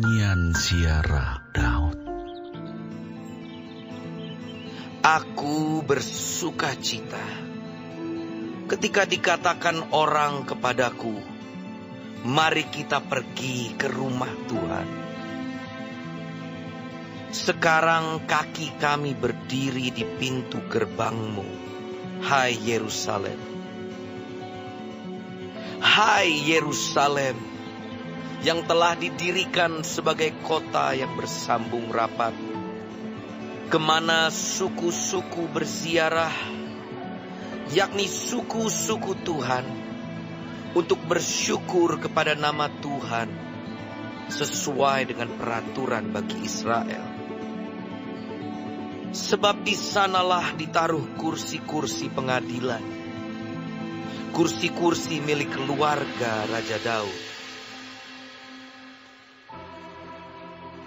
nyanyian ziarah Daud. Aku bersuka cita ketika dikatakan orang kepadaku, mari kita pergi ke rumah Tuhan. Sekarang kaki kami berdiri di pintu gerbangmu, hai Yerusalem. Hai Yerusalem, yang telah didirikan sebagai kota yang bersambung rapat, kemana suku-suku berziarah, yakni suku-suku Tuhan, untuk bersyukur kepada nama Tuhan, sesuai dengan peraturan bagi Israel. Sebab di sanalah ditaruh kursi-kursi pengadilan, kursi-kursi milik keluarga Raja Daud.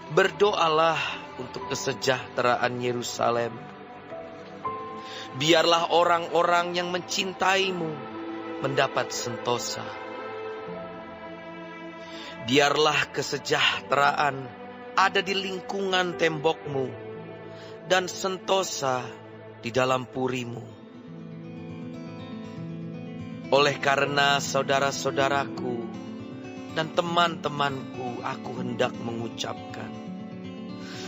Berdoalah untuk kesejahteraan Yerusalem. Biarlah orang-orang yang mencintaimu mendapat sentosa. Biarlah kesejahteraan ada di lingkungan tembokmu dan sentosa di dalam purimu. Oleh karena saudara-saudaraku dan teman-temanku, aku hendak mengucapkan,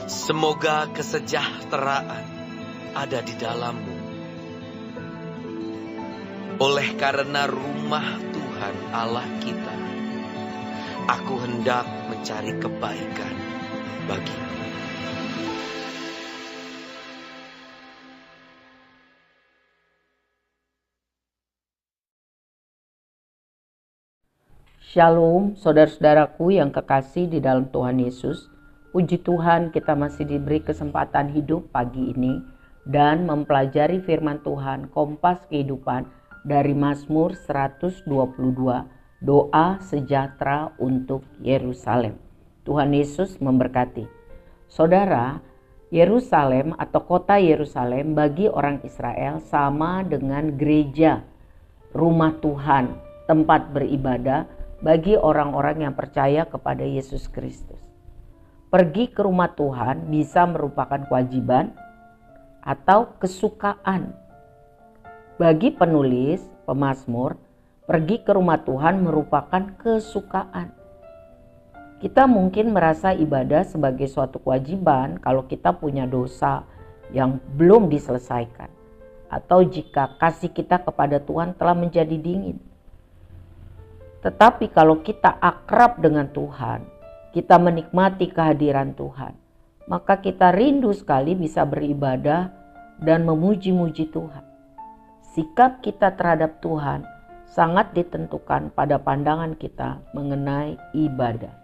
semoga kesejahteraan ada di dalammu. Oleh karena rumah Tuhan Allah kita, aku hendak mencari kebaikan bagimu. Shalom, saudara-saudaraku yang kekasih di dalam Tuhan Yesus. Puji Tuhan, kita masih diberi kesempatan hidup pagi ini dan mempelajari firman Tuhan, Kompas Kehidupan dari Mazmur 122, doa sejahtera untuk Yerusalem. Tuhan Yesus memberkati. Saudara, Yerusalem atau kota Yerusalem bagi orang Israel sama dengan gereja, rumah Tuhan, tempat beribadah bagi orang-orang yang percaya kepada Yesus Kristus. Pergi ke rumah Tuhan bisa merupakan kewajiban atau kesukaan. Bagi penulis, pemazmur, pergi ke rumah Tuhan merupakan kesukaan. Kita mungkin merasa ibadah sebagai suatu kewajiban kalau kita punya dosa yang belum diselesaikan, atau jika kasih kita kepada Tuhan telah menjadi dingin. Tetapi kalau kita akrab dengan Tuhan, kita menikmati kehadiran Tuhan, maka kita rindu sekali bisa beribadah dan memuji-muji Tuhan. Sikap kita terhadap Tuhan sangat ditentukan pada pandangan kita mengenai ibadah.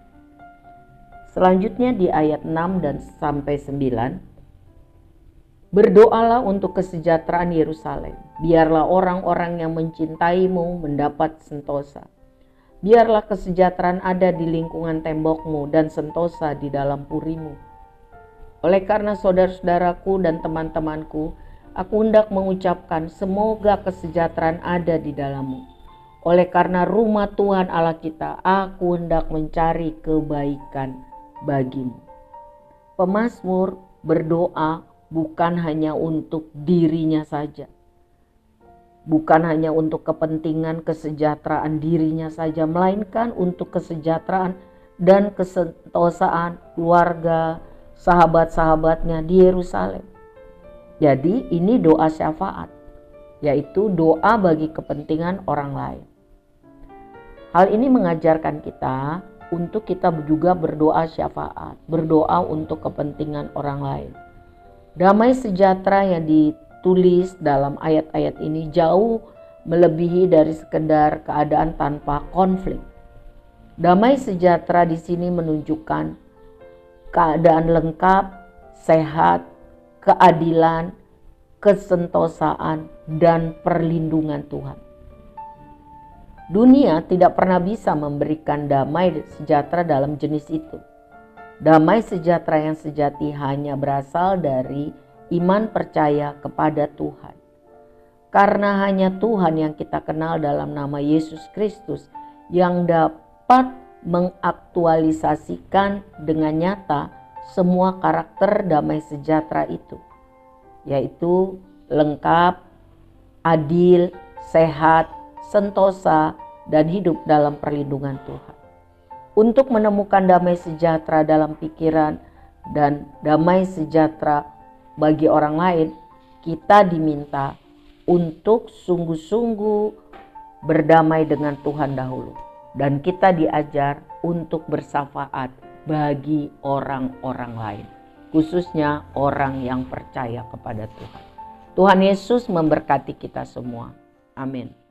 Selanjutnya di ayat 6 dan sampai 9. Berdoalah untuk kesejahteraan Yerusalem. Biarlah orang-orang yang mencintaimu mendapat sentosa. Biarlah kesejahteraan ada di lingkungan tembokmu dan sentosa di dalam purimu. Oleh karena saudara-saudaraku dan teman-temanku, aku hendak mengucapkan semoga kesejahteraan ada di dalammu. Oleh karena rumah Tuhan Allah kita, aku hendak mencari kebaikan bagimu. Pemazmur berdoa bukan hanya untuk dirinya saja. Bukan hanya untuk kepentingan kesejahteraan dirinya saja, melainkan untuk kesejahteraan dan kesentosaan keluarga, sahabat-sahabatnya di Yerusalem. Jadi ini doa syafaat, yaitu doa bagi kepentingan orang lain. Hal ini mengajarkan kita untuk kita juga berdoa syafaat, berdoa untuk kepentingan orang lain. Damai sejahtera yang ditulis dalam ayat-ayat ini jauh melebihi dari sekedar keadaan tanpa konflik. Damai sejahtera di sini menunjukkan keadaan lengkap, sehat, keadilan, kesentosaan, dan perlindungan Tuhan. Dunia tidak pernah bisa memberikan damai sejahtera dalam jenis itu. Damai sejahtera yang sejati hanya berasal dari iman percaya kepada Tuhan. Karena hanya Tuhan yang kita kenal dalam nama Yesus Kristus yang dapat mengaktualisasikan dengan nyata semua karakter damai sejahtera itu, yaitu lengkap, adil, sehat, sentosa, dan hidup dalam perlindungan Tuhan. Untuk menemukan damai sejahtera dalam pikiran dan damai sejahtera bagi orang lain, kita diminta untuk sungguh-sungguh berdamai dengan Tuhan dahulu. Dan kita diajar untuk bersafaat bagi orang-orang lain, khususnya orang yang percaya kepada Tuhan. Tuhan Yesus memberkati kita semua. Amin.